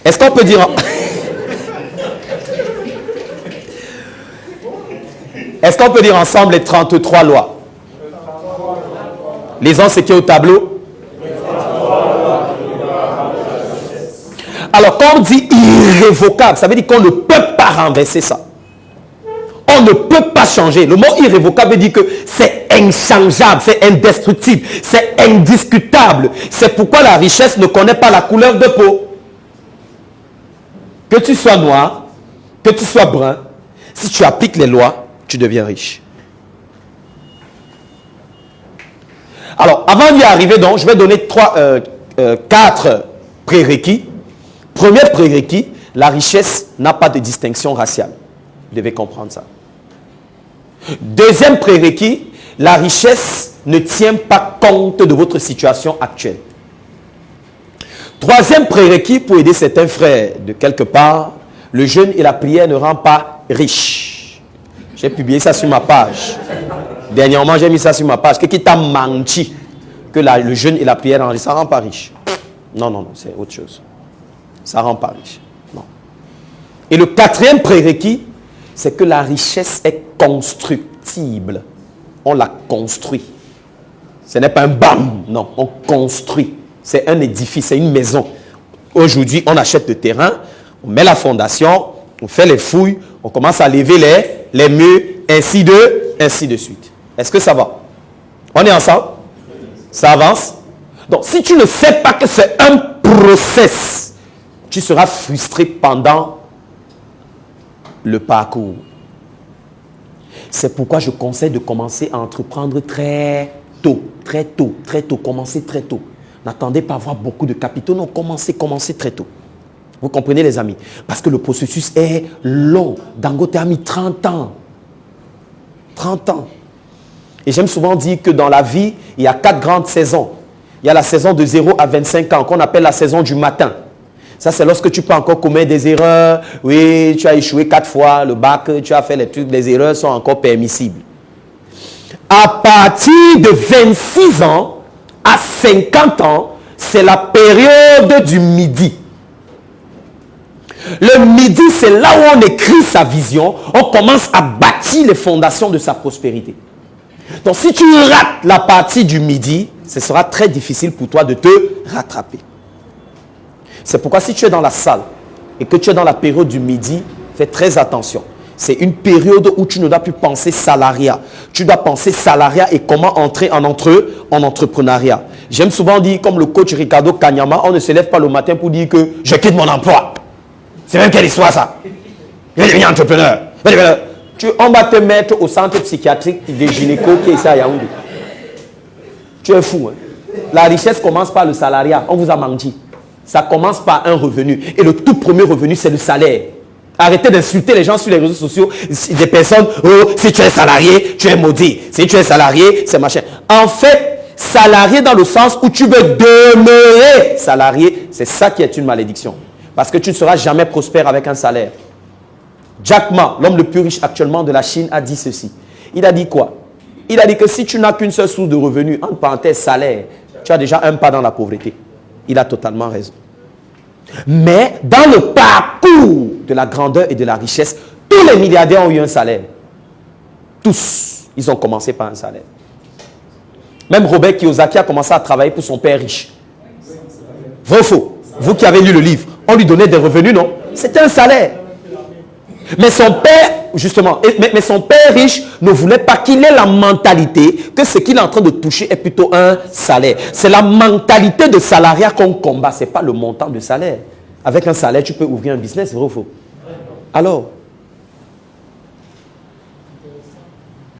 Est-ce qu'on peut dire... Est-ce qu'on peut dire ensemble les 33 lois? Lisons ce qui est au tableau. Alors, quand on dit irrévocable, ça veut dire qu'on ne peut pas renverser ça. On ne peut pas changer. Le mot irrévocable veut dire que c'est inchangeable, c'est indestructible, c'est indiscutable. C'est pourquoi la richesse ne connaît pas la couleur de peau. Que tu sois noir, que tu sois brun, si tu appliques les lois, tu deviens riche. Alors, avant d'y arriver, donc, je vais donner 4 prérequis. Premier prérequis, la richesse n'a pas de distinction raciale. Vous devez comprendre ça. Deuxième prérequis, la richesse ne tient pas compte de votre situation actuelle. Troisième prérequis, pour aider certains frères de quelque part, le jeûne et la prière ne rendent pas riche. J'ai publié ça sur ma page. Dernièrement, j'ai mis ça sur ma page. Quelqu'un t'a menti que le jeûne et la prière, ça ne rend pas riche. Non, non, non, c'est autre chose. Ça ne rend pas riche. Non. Et le quatrième prérequis, c'est que la richesse est constructible. On la construit. Ce n'est pas un bam, non, on construit. C'est un édifice, c'est une maison. Aujourd'hui, on achète le terrain, on met la fondation, on fait les fouilles, on commence à lever les murs, ainsi de suite. Est-ce que ça va? On est ensemble? Ça avance? Donc, si tu ne sais pas que c'est un process, tu seras frustré pendant le parcours. C'est pourquoi je conseille de commencer à entreprendre très tôt. Commencez très tôt. N'attendez pas à avoir beaucoup de capitaux. Non, commencez très tôt. Vous comprenez, les amis? Parce que le processus est long. Dangote a mis 30 ans. 30 ans. Et j'aime souvent dire que dans la vie, il y a 4 grandes saisons. Il y a la saison de 0 à 25 ans, qu'on appelle la saison du matin. Ça, c'est lorsque tu peux encore commettre des erreurs. Oui, tu as échoué 4 fois le bac, tu as fait les trucs, les erreurs sont encore permissibles. À partir de 26 ans à 50 ans, c'est la période du midi. Le midi, c'est là où on écrit sa vision, on commence à bâtir les fondations de sa prospérité. Donc, si tu rates la partie du midi, ce sera très difficile pour toi de te rattraper. C'est pourquoi si tu es dans la salle et que tu es dans la période du midi, fais très attention. C'est une période où tu ne dois plus penser salariat. Tu dois penser salariat et comment entrer en entrepreneuriat. J'aime souvent dire, comme le coach Ricardo Kanyama, on ne se lève pas le matin pour dire que je quitte mon emploi. C'est même quelle histoire ça? Je vais devenir entrepreneur. On va te mettre au centre psychiatrique des gynécos qui est ici à Yaoundé. Tu es fou. Hein? La richesse commence par le salariat. On vous a menti. Ça commence par un revenu. Et le tout premier revenu, c'est le salaire. Arrêtez d'insulter les gens sur les réseaux sociaux. Des personnes, oh, si tu es salarié, tu es maudit. Si tu es salarié, c'est machin. En fait, salarié dans le sens où tu veux demeurer salarié, c'est ça qui est une malédiction. Parce que tu ne seras jamais prospère avec un salaire. Jack Ma, l'homme le plus riche actuellement de la Chine, a dit ceci. Il a dit quoi? Il a dit que si tu n'as qu'une seule source de revenu, entre parenthèses salaire, tu as déjà un pas dans la pauvreté. Il a totalement raison. Mais dans le parcours de la grandeur et de la richesse, tous les milliardaires ont eu un salaire. Tous. Ils ont commencé par un salaire. Même Robert Kiyosaki a commencé à travailler pour son père riche. Vrai ou faux? Vous qui avez lu le livre, on lui donnait des revenus, non? C'était un salaire. Mais son père, justement, mais son père riche ne voulait pas qu'il ait la mentalité que ce qu'il est en train de toucher est plutôt un salaire. C'est la mentalité de salariat qu'on combat, ce n'est pas le montant de salaire. Avec un salaire, tu peux ouvrir un business, c'est vrai ou faux? Alors,